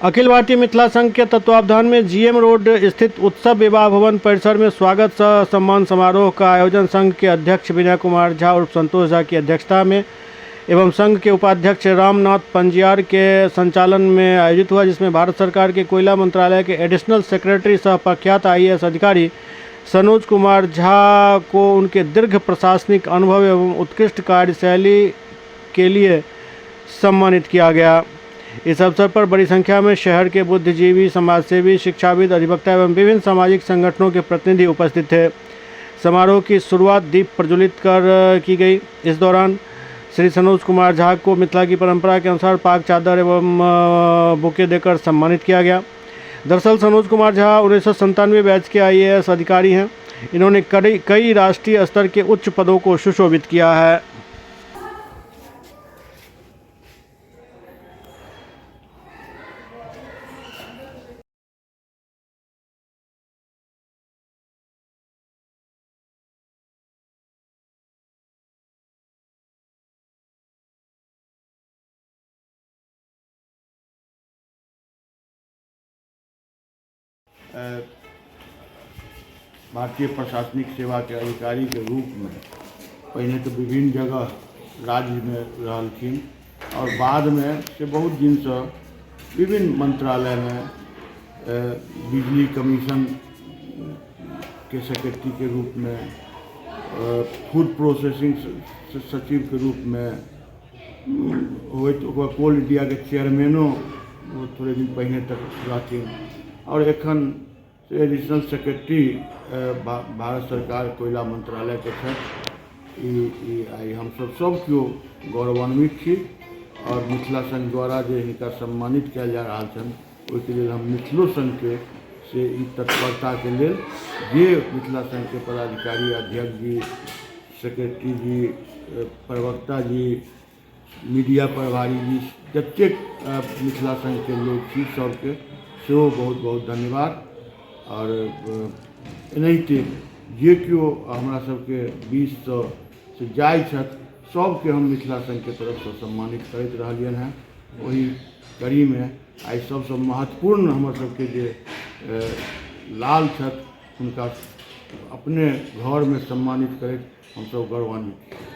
अखिल भारतीय मिथिला संघ के तत्वावधान में जीएम रोड स्थित उत्सव विवाह भवन परिसर में स्वागत सह सम्मान समारोह का आयोजन संघ के अध्यक्ष विनय कुमार झा उर्फ संतोष झा की अध्यक्षता में एवं संघ के उपाध्यक्ष रामनाथ पंजियार के संचालन में आयोजित हुआ, जिसमें भारत सरकार के कोयला मंत्रालय के एडिशनल सेक्रेटरी सह प्रख्यात आईएएस अधिकारी सनोज कुमार झा को उनके दीर्घ प्रशासनिक अनुभव एवं उत्कृष्ट कार्यशैली के लिए सम्मानित किया गया। इस अवसर पर बड़ी संख्या में शहर के बुद्धिजीवी, समाजसेवी, शिक्षाविद, अधिवक्ता एवं विभिन्न सामाजिक संगठनों के प्रतिनिधि उपस्थित थे। समारोह की शुरुआत दीप प्रज्वलित कर की गई। इस दौरान श्री सनोज कुमार झा को मिथिला की परंपरा के अनुसार पाक चादर एवं बुके देकर सम्मानित किया गया। दरअसल सनोज कुमार झा 1997 बैच के आईएएस अधिकारी हैं। इन्होंने कई राष्ट्रीय स्तर के उच्च पदों को सुशोभित किया है। भारतीय प्रशासनिक सेवा के अधिकारी के रूप में पहले तो विभिन्न जगह राज्य में रहलखिन और बाद में से बहुत दिन से विभिन्न मंत्रालय में बिजली कमीशन के सेक्रेटरी के रूप में, फूड प्रोसेसिंग सचिव के रूप में, कोल इंडिया के चेयरमैनो थोड़े दिन पहले तक रहथिन और एखन एडिशनल सेक्रेटरी भारत सरकार कोयला मंत्रालय के छथि। हम सब केओ गौरवान्वित छी और मिथिला संघ द्वारा जे हिनका सम्मानित कयल जा रहल छनि ओहिके लेल हम मिथिलो संघ के से ई तत्परता के लेल जे मिथिला संघ के पदाधिकारी, अध्यक्ष जी, सेक्रेटरी जी, प्रवक्ता जी, मीडिया प्रभारी जी, जतेक मिथिला संघ के लोग छी सबके सेहो बहुत बहुत धन्यवाद। और एनाहिते जे केओ हमरा सबके बीच से जाइ छथि सबके हम मिथिला संघ के तरफ से सम्मानित करैत रहलियन हैं। वही कड़ी में आई सबसे महत्वपूर्ण हमर सबके जे लाल छथि हुनका अपने घर में सम्मानित करैत हमसब गौरवान्वित छी।